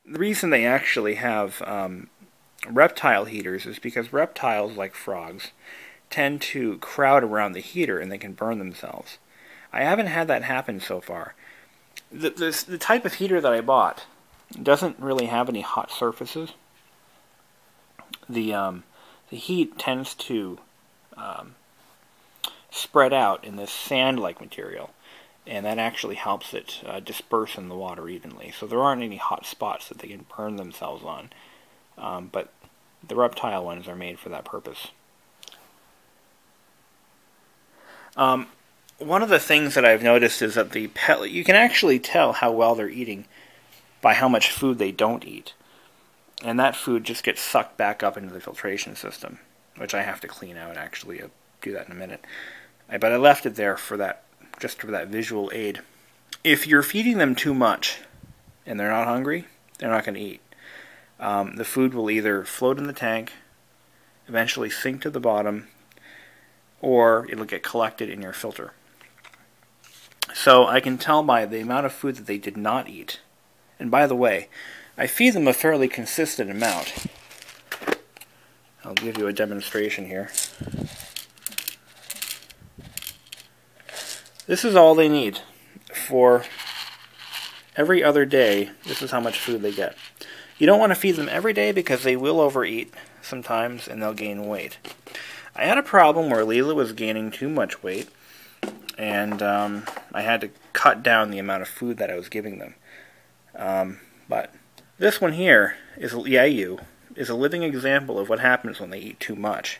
The reason they actually have reptile heaters is because reptiles, like frogs, tend to crowd around the heater and they can burn themselves. I haven't had that happen so far. The type of heater that I bought doesn't really have any hot surfaces. The heat tends to um, spread out in this sand-like material, and that actually helps it disperse in the water evenly. So there aren't any hot spots that they can burn themselves on. But the reptile ones are made for that purpose. One of the things that I've noticed is that you can actually tell how well they're eating by how much food they don't eat. And that food just gets sucked back up into the filtration system, which I have to clean out, actually. I'll do that in a minute. But I left it there for that, just for that visual aid. If you're feeding them too much and they're not hungry, they're not going to eat. The food will either float in the tank, eventually sink to the bottom, or it'll get collected in your filter. So I can tell by the amount of food that they did not eat. And by the way, I feed them a fairly consistent amount. I'll give you a demonstration here. This is all they need. For every other day, this is how much food they get. You don't want to feed them every day because they will overeat sometimes and they'll gain weight. I had a problem where Leela was gaining too much weight, and I had to cut down the amount of food that I was giving them. But this one here is Yayu, is a living example of what happens when they eat too much.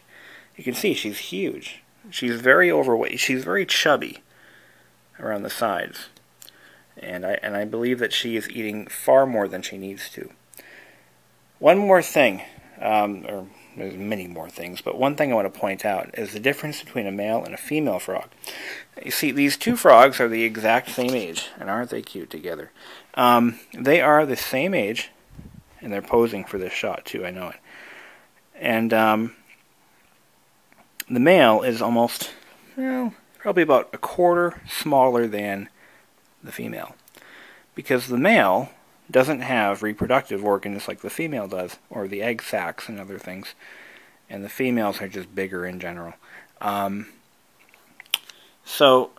You can see she's huge. She's very overweight. She's very chubby around the sides. And I believe that she is eating far more than she needs to. One more thing, or there's many more things, but one thing I want to point out is the difference between a male and a female frog. You see, these two frogs are the exact same age, and aren't they cute together? They are the same age, and they're posing for this shot too, I know it. And the male is almost, well, probably about a quarter smaller than the female. Because the male doesn't have reproductive organs like the female does, or the egg sacs and other things, and the females are just bigger in general. So,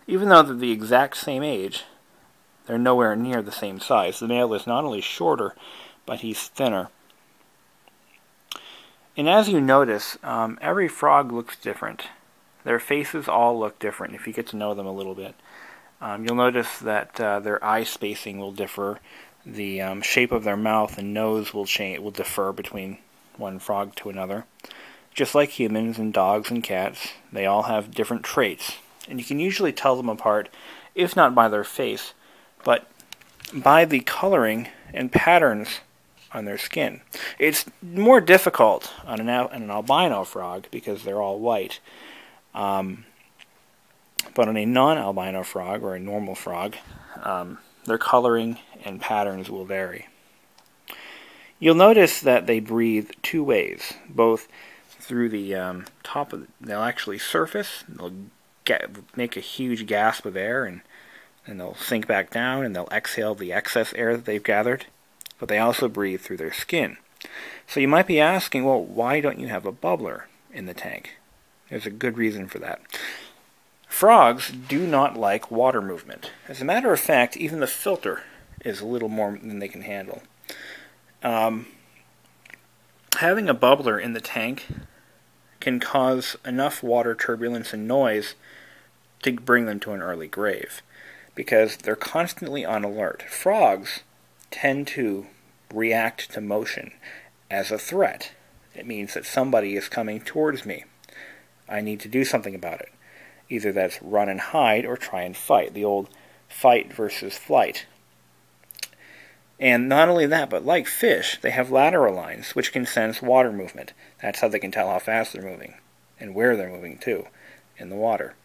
even though they're the exact same age, they're nowhere near the same size. The male is not only shorter, but he's thinner. And as you notice, every frog looks different. Their faces all look different if you get to know them a little bit. You'll notice that their eye spacing will differ. The shape of their mouth and nose will differ between one frog to another. Just like humans and dogs and cats, they all have different traits. And you can usually tell them apart, if not by their face, but by the coloring and patterns on their skin. It's more difficult on an albino frog because they're all white. But on a non-albino frog, or a normal frog, their coloring and patterns will vary. You'll notice that they breathe two ways, both through the top of they'll actually surface, they'll make a huge gasp of air, and they'll sink back down, and they'll exhale the excess air that they've gathered, but they also breathe through their skin. So you might be asking, well, why don't you have a bubbler in the tank? There's a good reason for that. Frogs do not like water movement. As a matter of fact, even the filter is a little more than they can handle. Having a bubbler in the tank can cause enough water turbulence and noise to bring them to an early grave, because they're constantly on alert. Frogs tend to react to motion as a threat. It means that somebody is coming towards me. I need to do something about it. Either that's run and hide or try and fight, the old fight versus flight. And not only that, but like fish, they have lateral lines which can sense water movement. That's how they can tell how fast they're moving, and where they're moving too, in the water.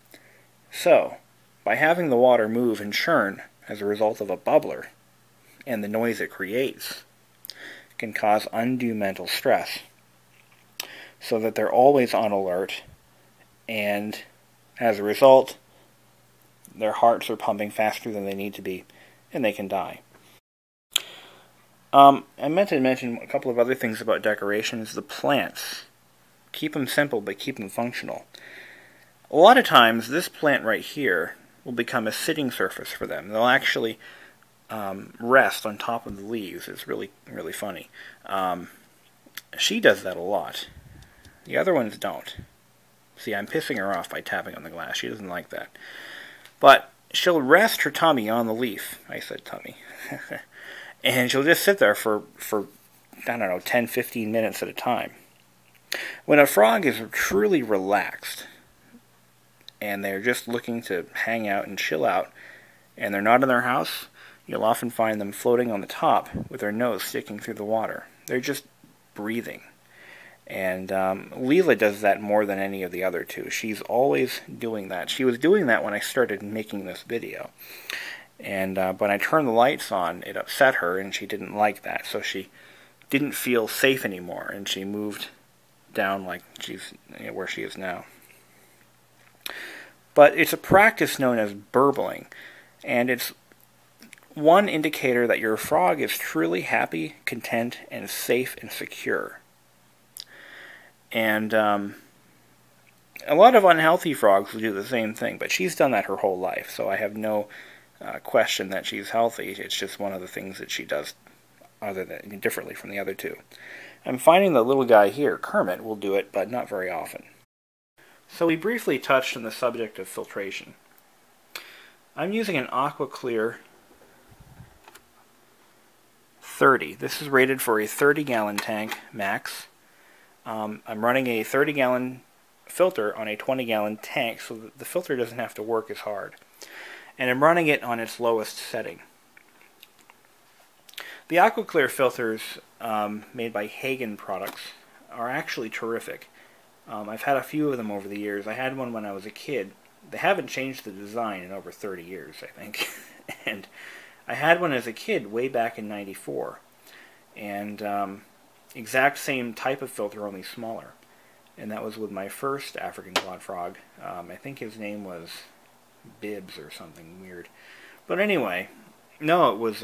So, by having the water move and churn as a result of a bubbler, and the noise it creates, can cause undue mental stress, so that they're always on alert, and as a result, their hearts are pumping faster than they need to be, and they can die. I meant to mention a couple of other things about decorations. The plants. Keep them simple, but keep them functional. A lot of times, this plant right here will become a sitting surface for them. They'll actually rest on top of the leaves. It's really, really funny. She does that a lot. The other ones don't. See, I'm pissing her off by tapping on the glass. She doesn't like that. But she'll rest her tummy on the leaf. I said tummy. And she'll just sit there for, I don't know, 10, 15 minutes at a time. When a frog is truly relaxed, and they're just looking to hang out and chill out, and they're not in their house, you'll often find them floating on the top with their nose sticking through the water. They're just breathing. And Leela does that more than any of the other two. She's always doing that. She was doing that when I started making this video. And when I turned the lights on, it upset her, and she didn't like that. So she didn't feel safe anymore, and she moved down like she's where she is now. But it's a practice known as burbling, and it's one indicator that your frog is truly happy, content, and safe and secure. And a lot of unhealthy frogs will do the same thing, but she's done that her whole life, so I have no question that she's healthy. It's just one of the things that she does differently from the other two. I'm finding the little guy here, Kermit, will do it, but not very often. So we briefly touched on the subject of filtration. I'm using an Aqua Clear 30. This is rated for a 30-gallon tank max. I'm running a 30-gallon filter on a 20-gallon tank so that the filter doesn't have to work as hard. And I'm running it on its lowest setting. The Aqua Clear filters made by Hagen Products are actually terrific. I've had a few of them over the years. I had one when I was a kid. They haven't changed the design in over 30 years, I think. And I had one as a kid way back in '94. And exact same type of filter, only smaller. And that was with my first African clawed frog. I think his name was Bibbs or something weird. But anyway, no, it was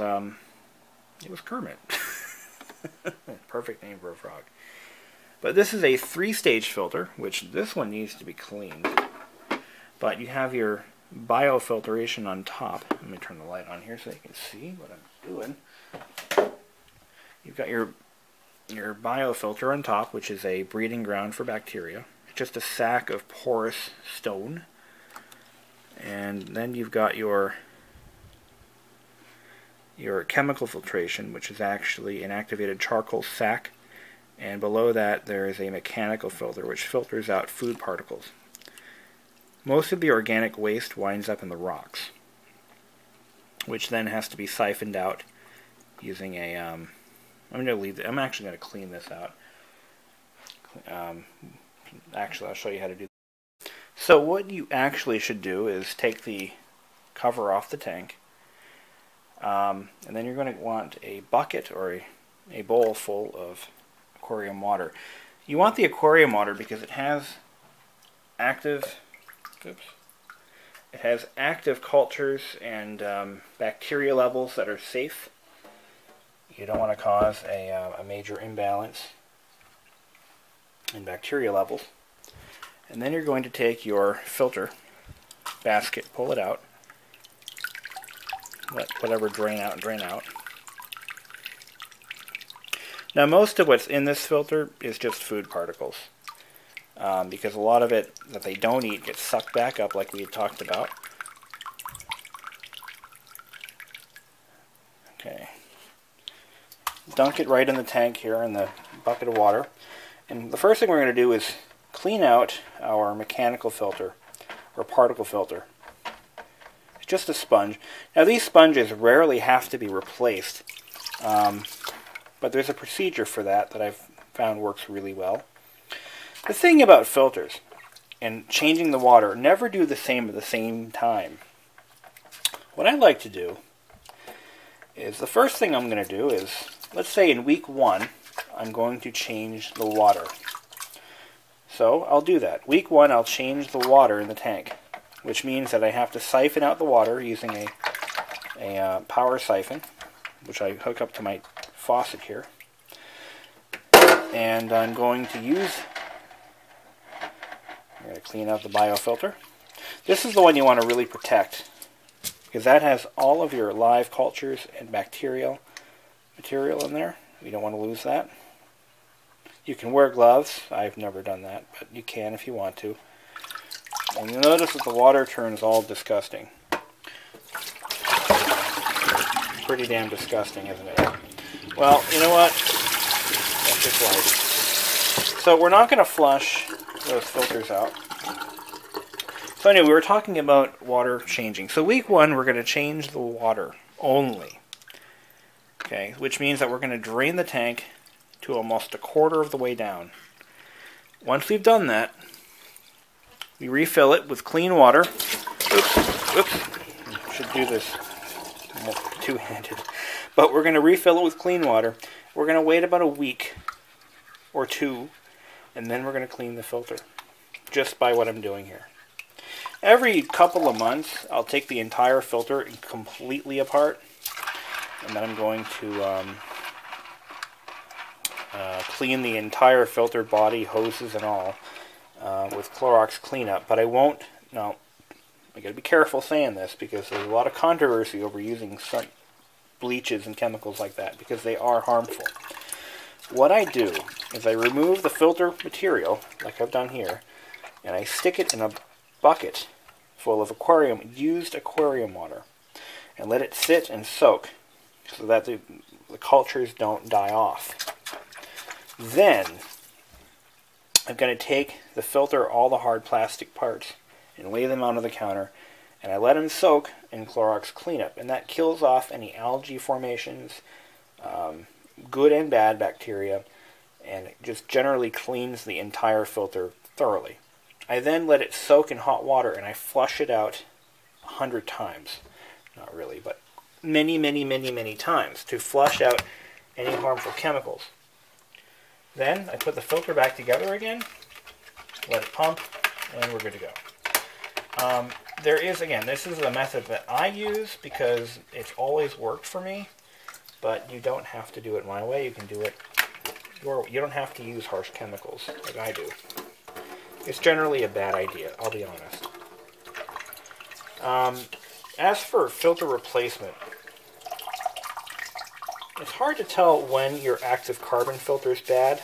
Kermit. Perfect name for a frog. But this is a 3-stage filter, which this one needs to be cleaned. But you have your biofiltration on top. Let me turn the light on here so you can see what I'm doing. You've got your biofilter on top, which is a breeding ground for bacteria. It's just a sack of porous stone. And then you've got your chemical filtration, which is actually an activated charcoal sack. And below that there is a mechanical filter, which filters out food particles. Most of the organic waste winds up in the rocks, which then has to be siphoned out using a I'm actually going to clean this out. Actually, I'll show you how to do that. So what you actually should do is take the cover off the tank, and then you're going to want a bucket or a bowl full of aquarium water. You want the aquarium water because it has active cultures and bacteria levels that are safe. You don't want to cause a major imbalance in bacteria levels. And then you're going to take your filter basket, pull it out, let whatever drain out. Now most of what's in this filter is just food particles, because a lot of it that they don't eat gets sucked back up like we had talked about. Okay. Dunk it right in the tank here in the bucket of water. And the first thing we're going to do is clean out our mechanical filter, or particle filter. It's just a sponge. Now these sponges rarely have to be replaced, but there's a procedure for that I've found works really well. The thing about filters and changing the water, never do the same at the same time. What I like to do is, the first thing I'm going to do is, let's say in week 1, I'm going to change the water. So I'll do that. Week 1, I'll change the water in the tank, which means that I have to siphon out the water using a power siphon, which I hook up to my faucet here. And I'm going to clean out the biofilter. This is the one you want to really protect, because that has all of your live cultures and bacterial material in there. You don't want to lose that. You can wear gloves. I've never done that, but you can if you want to. And you'll notice that the water turns all disgusting. Pretty damn disgusting, isn't it? Well, you know what? That's just life. So we're not going to flush those filters out. So anyway, we were talking about water changing. So week 1, we're going to change the water only. Okay, which means that we're going to drain the tank to almost a quarter of the way down. Once we've done that, we refill it with clean water. Oops. Should do this more two-handed. But we're going to refill it with clean water. We're going to wait about a week or 2, and then we're going to clean the filter, just by what I'm doing here. Every couple of months, I'll take the entire filter completely apart, and then I'm going to clean the entire filter body, hoses and all, with Clorox cleanup. But I won't. Now, I got to be careful saying this, because there's a lot of controversy over using some bleaches and chemicals like that, because they are harmful. What I do is I remove the filter material, like I've done here, and I stick it in a bucket full of used aquarium water, and let it sit and soak so that the cultures don't die off. Then I'm going to take the filter, all the hard plastic parts, and lay them onto the counter, and I let them soak in Clorox cleanup, and that kills off any algae formations, good and bad bacteria, and it just generally cleans the entire filter thoroughly. I then let it soak in hot water, and I flush it out 100 times. Not really, but many times to flush out any harmful chemicals. Then I put the filter back together again, let it pump, and we're good to go. This is a method that I use because it's always worked for me, but you don't have to do it my way. You can do it you don't have to use harsh chemicals like I do. It's generally a bad idea, I'll be honest. As for filter replacement, it's hard to tell when your active carbon filter is bad,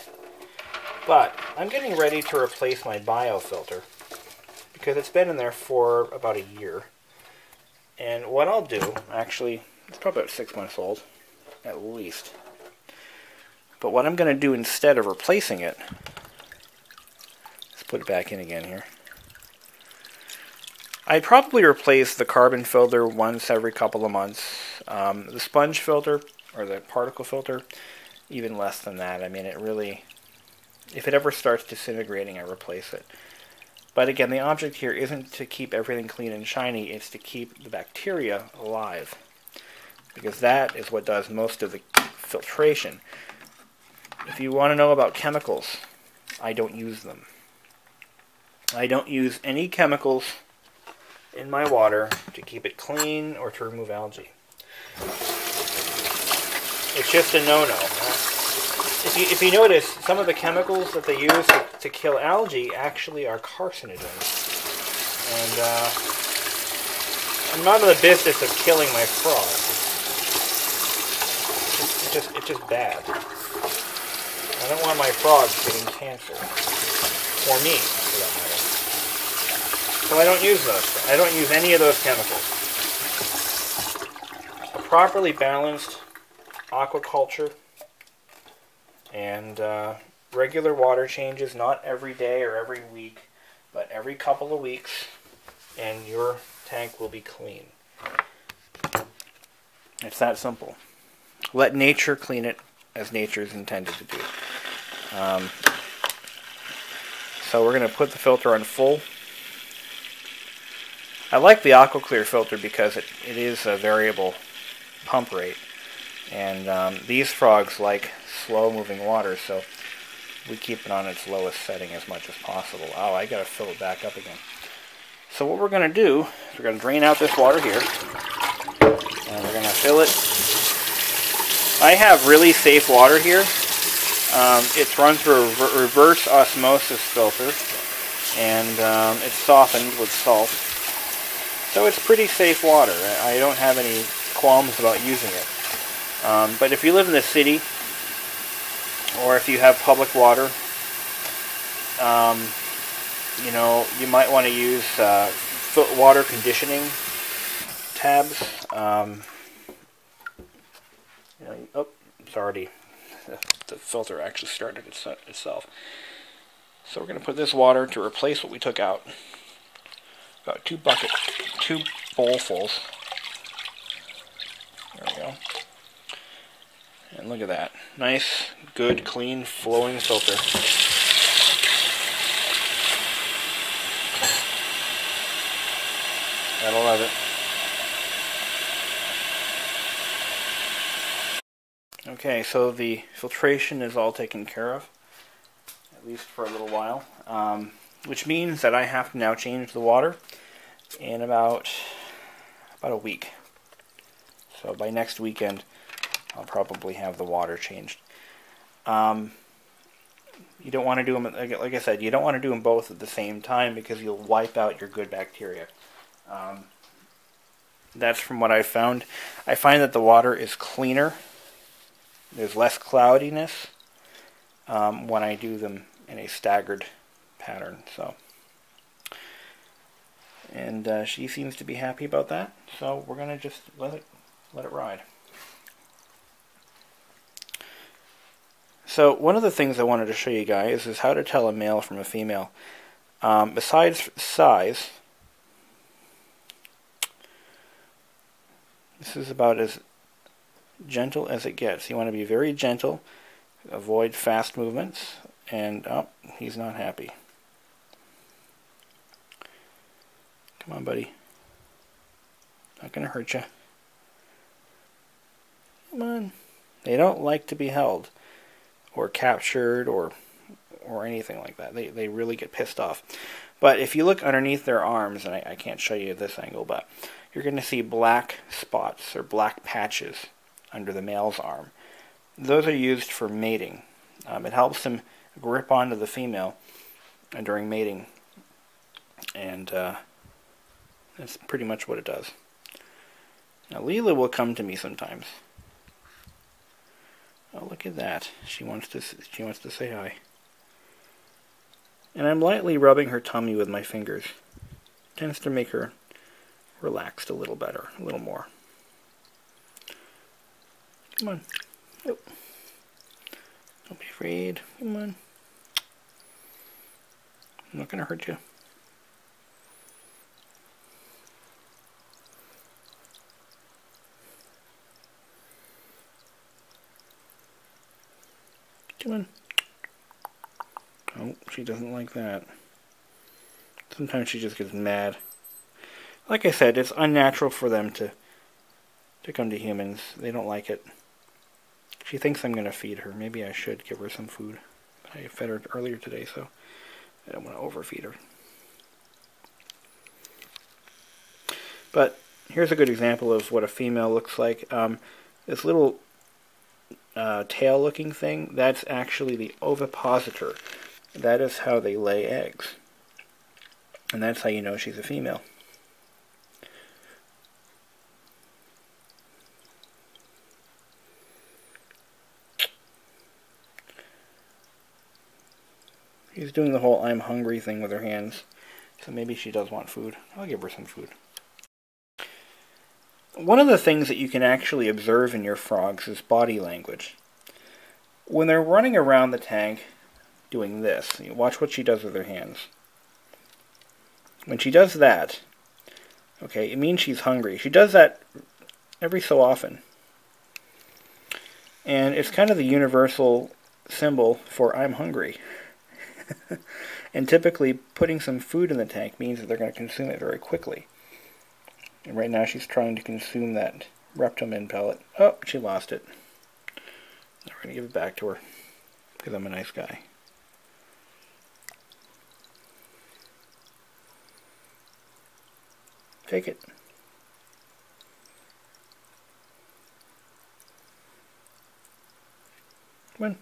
but I'm getting ready to replace my biofilter because it's been in there for about a year. And what I'll do, actually, it's probably about 6 months old, at least. But what I'm going to do instead of replacing it, let's put it back in again here. I'd probably replace the carbon filter once every couple of months. The sponge filter, or the particle filter, even less than that. I mean, it really, if it ever starts disintegrating, I replace it. But again, the object here isn't to keep everything clean and shiny, it's to keep the bacteria alive. Because that is what does most of the filtration. If you want to know about chemicals, I don't use them. I don't use any chemicals in my water to keep it clean or to remove algae. It's just a no-no. If you notice, some of the chemicals that they use to kill algae actually are carcinogens. And I'm not in the business of killing my frogs. It's just bad. I don't want my frogs getting cancer. Or me, for that matter. So I don't use those. I don't use any of those chemicals. A properly balanced aquaculture and regular water changes, not every day or every week, but every couple of weeks, and your tank will be clean. It's that simple. Let nature clean it as nature is intended to do. So we're going to put the filter on full. I like the AquaClear filter because it is a variable pump rate. And these frogs like slow-moving water, so we keep it on its lowest setting as much as possible. Oh, I got to fill it back up again. So what we're going to do is we're going to drain out this water here, and we're going to fill it I have really safe water here. It's run through a reverse osmosis filter, and it's softened with salt. So it's pretty safe water. I don't have any qualms about using it. But if you live in the city, or if you have public water, you know, you might want to use water conditioning tabs. You know, oh, it's already, the filter actually started itself. So we're going to put this water to replace what we took out. About 2 bowlfuls. There we go. And look at that. Nice, good, clean, flowing filter. Gotta love it. Okay, so the filtration is all taken care of, at least for a little while, which means that I have to now change the water in about a week. So by next weekend, I'll probably have the water changed. You don't want to do them, like I said, you don't want to do them both at the same time because you'll wipe out your good bacteria. That's from what I've found. I find that the water is cleaner. There's less cloudiness when I do them in a staggered pattern. So, and she seems to be happy about that. So we're gonna just let it ride. So one of the things I wanted to show you guys is how to tell a male from a female. Besides size, this is about as gentle as it gets. You want to be very gentle, avoid fast movements, and oh, he's not happy. Come on, buddy. Not gonna hurt you. Come on. They don't like to be held or captured or anything like that. They really get pissed off. But if you look underneath their arms, and I can't show you this angle, but you're going to see black spots or black patches under the male's arm. Those are used for mating. It helps them grip onto the female during mating, and that's pretty much what it does. Now Leela will come to me sometimes. Oh, look at that! She wants to say hi. And I'm lightly rubbing her tummy with my fingers. Tends to make her relaxed a little better, a little more. Come on. Oh. Don't be afraid. Come on. I'm not going to hurt you. Come on. Oh, she doesn't like that. Sometimes she just gets mad. Like I said, it's unnatural for them to come to humans. They don't like it. She thinks I'm going to feed her. Maybe I should give her some food. I fed her earlier today, so I don't want to overfeed her. But here's a good example of what a female looks like. This little tail-looking thing, that's actually the ovipositor. That is how they lay eggs. And that's how you know she's a female. She's doing the whole I'm hungry thing with her hands. So maybe she does want food. I'll give her some food. One of the things that you can actually observe in your frogs is body language. When they're running around the tank doing this, you watch what she does with her hands. When she does that, okay, it means she's hungry. She does that every so often. And it's kind of the universal symbol for I'm hungry. And typically, putting some food in the tank means that they're going to consume it very quickly. And right now she's trying to consume that Reptomin pellet. Oh, she lost it. Now we're going to give it back to her, because I'm a nice guy. Take it. Come on.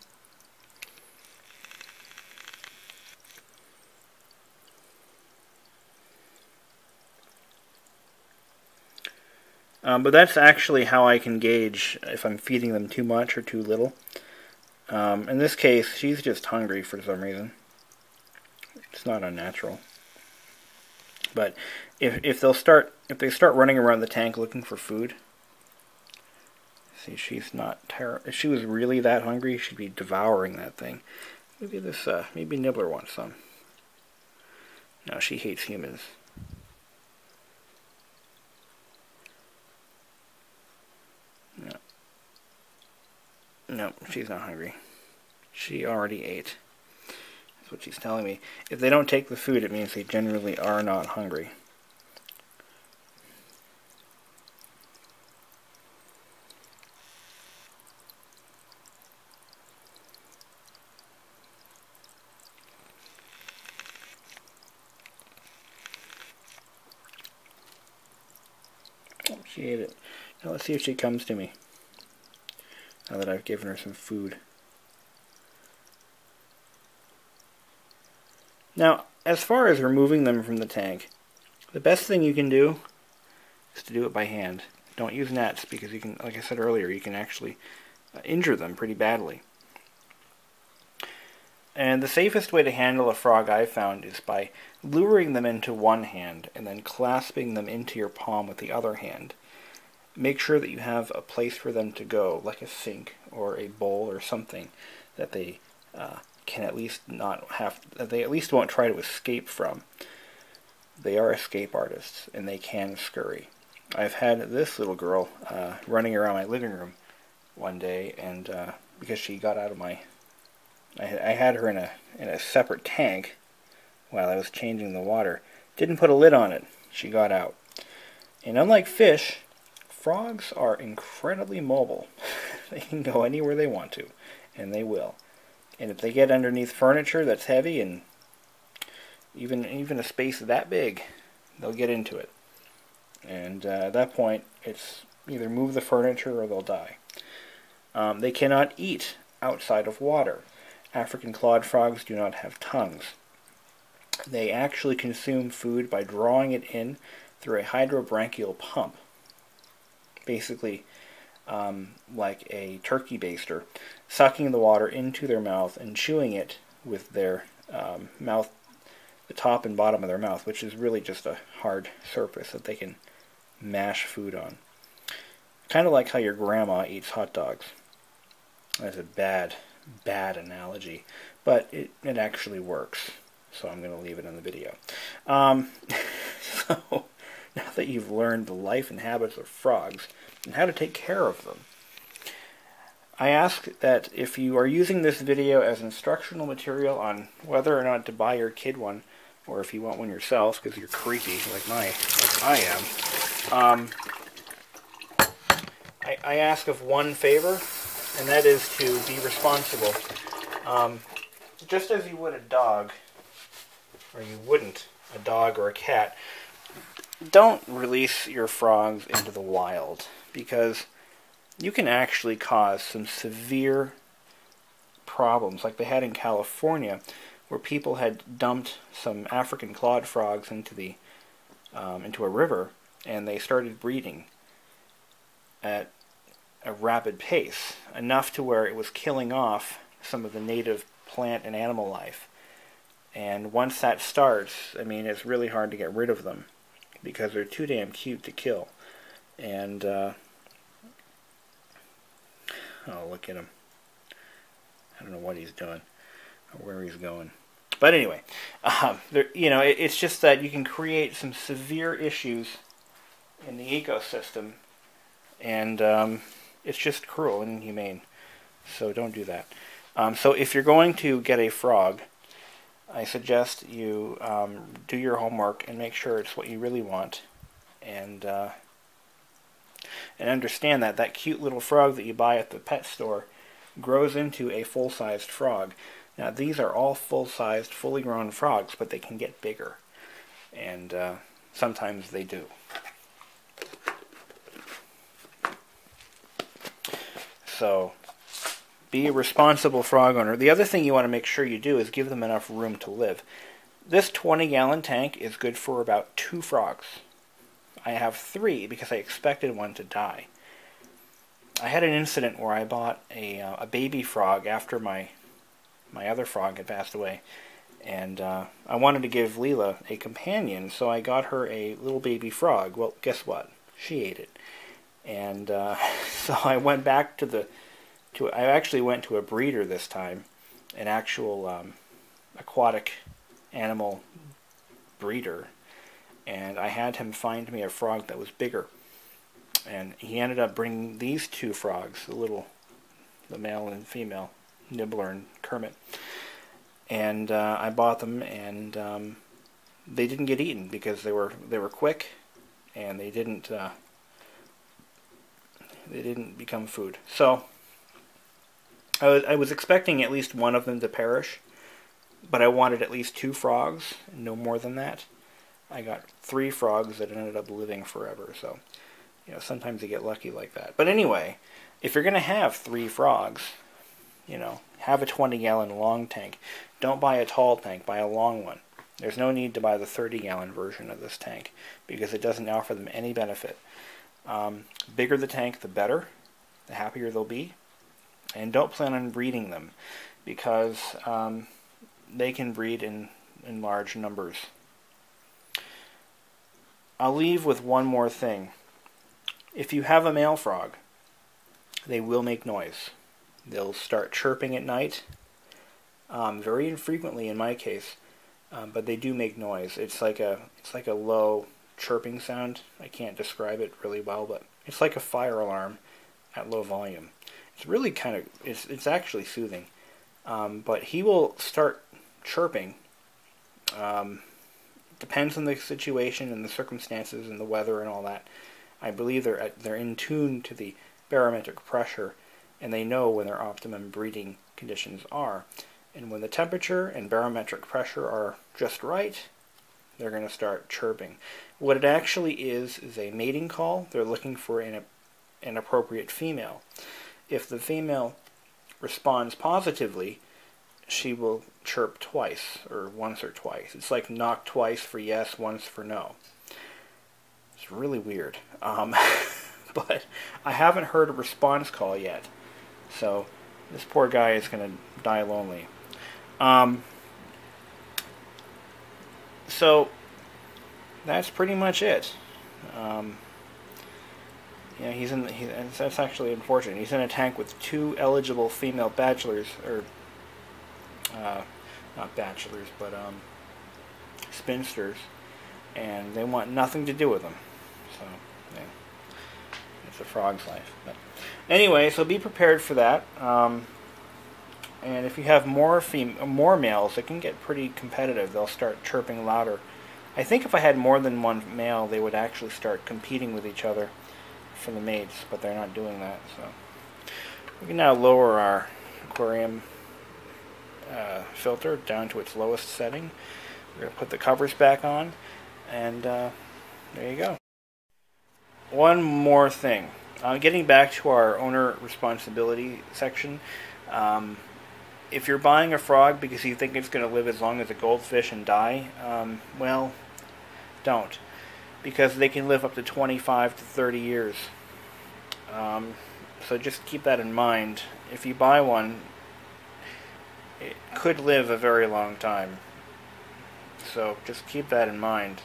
But that's actually how I can gauge if I'm feeding them too much or too little. In this case, she's just hungry for some reason. It's not unnatural. But if they start running around the tank looking for food, see, she's not terrible. If she was really that hungry, she'd be devouring that thing. Maybe Nibbler wants some. No, she hates humans. No, she's not hungry. She already ate. That's what she's telling me. If they don't take the food, it means they generally are not hungry. Oh, she ate it. Now let's see if she comes to me. Now that I've given her some food. Now, as far as removing them from the tank, the best thing you can do is to do it by hand. Don't use nets because you can, like I said earlier, you can actually injure them pretty badly. And the safest way to handle a frog I've found is by luring them into one hand and then clasping them into your palm with the other hand. Make sure that you have a place for them to go, like a sink or a bowl or something that they can at least that they at least won't try to escape from. They are escape artists and they can scurry. I've had this little girl running around my living room one day, and because she got out of my, I had her in a separate tank while I was changing the water. Didn't put a lid on it. She got out. And unlike fish, frogs are incredibly mobile. They can go anywhere they want to, and they will. And if they get underneath furniture that's heavy, and even a space that big, they'll get into it. And at that point, it's either move the furniture or they'll die. They cannot eat outside of water. African clawed frogs do not have tongues. They actually consume food by drawing it in through a hydrobranchial pump. Basically, like a turkey baster, sucking the water into their mouth and chewing it with their mouth, the top and bottom of their mouth, which is really just a hard surface that they can mash food on. Kind of like how your grandma eats hot dogs. That's a bad analogy, but it actually works. So I'm going to leave it in the video. So now that you've learned the life and habits of frogs and how to take care of them, I ask that if you are using this video as instructional material on whether or not to buy your kid one, or if you want one yourself because you're creepy like I am, I ask of one favor, and that is to be responsible. Just as you would a dog, or you wouldn't a dog or a cat, don't release your frogs into the wild, because you can actually cause some severe problems like they had in California, where people had dumped some African clawed frogs into a river, and they started breeding at a rapid pace, enough to where it was killing off some of the native plant and animal life. And once that starts, I mean, it's really hard to get rid of them because they're too damn cute to kill. And oh, look at him. I don't know what he's doing or where he's going. But anyway, it's just that you can create some severe issues in the ecosystem, and it's just cruel and inhumane. So don't do that. So if you're going to get a frog, I suggest you do your homework and make sure it's what you really want, and understand that that cute little frog that you buy at the pet store grows into a full-sized frog. Now, these are all full-sized, fully grown frogs, but they can get bigger, and sometimes they do. So Be a responsible frog owner. The other thing you want to make sure you do is give them enough room to live. This 20-gallon tank is good for about 2 frogs. I have 3 because I expected one to die. I had an incident where I bought a baby frog after my other frog had passed away. And I wanted to give Leela a companion, so I got her a little baby frog. Well, guess what? She ate it. And so I went back I actually went to a breeder this time, an actual aquatic animal breeder, and I had him find me a frog that was bigger. And he ended up bringing these 2 frogs, the male and female, Nibbler and Kermit. And I bought them, and they didn't get eaten because they were quick, and they didn't become food. So I was expecting at least one of them to perish, but I wanted at least 2 frogs, no more than that. I got 3 frogs that ended up living forever. So, sometimes you get lucky like that. But anyway, if you're going to have 3 frogs, have a 20-gallon long tank. Don't buy a tall tank, buy a long one. There's no need to buy the 30-gallon version of this tank because it doesn't offer them any benefit. Bigger the tank, the better. The happier they'll be. And don't plan on breeding them because they can breed in large numbers. I'll leave with one more thing. If you have a male frog, they will make noise. They'll start chirping at night, very infrequently in my case, but they do make noise. It's like a low chirping sound. I can't describe it really well, but it's like a fire alarm at low volume. It's really it's actually soothing. But he will start chirping. Depends on the situation and the circumstances and the weather and all that. I believe they're in tune to the barometric pressure, and they know when their optimum breeding conditions are. And when the temperature and barometric pressure are just right, they're going to start chirping. What it actually is a mating call. They're looking for an appropriate female. If the female responds positively, she will chirp twice, or once or twice. It's like knock twice for yes, once for no. It's really weird. But I haven't heard a response call yet. So this poor guy is going to die lonely. So that's pretty much it. That's actually unfortunate. He's in a tank with 2 eligible female bachelors, or not bachelors, but spinsters, and they want nothing to do with him. So, yeah, it's a frog's life. But anyway, so be prepared for that. And if you have more males, it can get pretty competitive. They'll start chirping louder. I think if I had more than one male, they would actually start competing with each other for the mates, but they're not doing that. So we can now lower our aquarium filter down to its lowest setting. We're going to put the covers back on, and there you go. One more thing. Getting back to our owner responsibility section, if you're buying a frog because you think it's going to live as long as a goldfish and die, well, don't. Because they can live up to 25 to 30 years. So just keep that in mind. If you buy one, it could live a very long time. So just keep that in mind.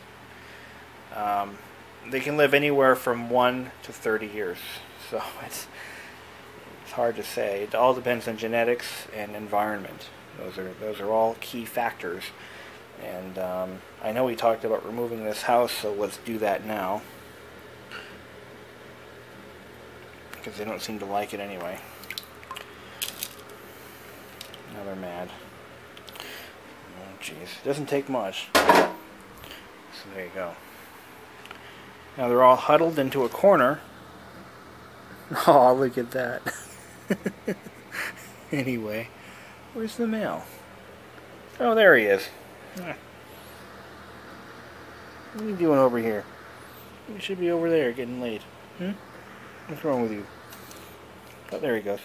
They can live anywhere from 1 to 30 years. So it's hard to say. It all depends on genetics and environment. Those are all key factors. And I know we talked about removing this house, so let's do that now. Because they don't seem to like it anyway. Now they're mad. Oh, jeez. It doesn't take much. So there you go. Now they're all huddled into a corner. Oh, look at that. Anyway, where's the male? Oh, there he is. What are you doing over here? You should be over there getting laid. What's wrong with you? Oh, there he goes.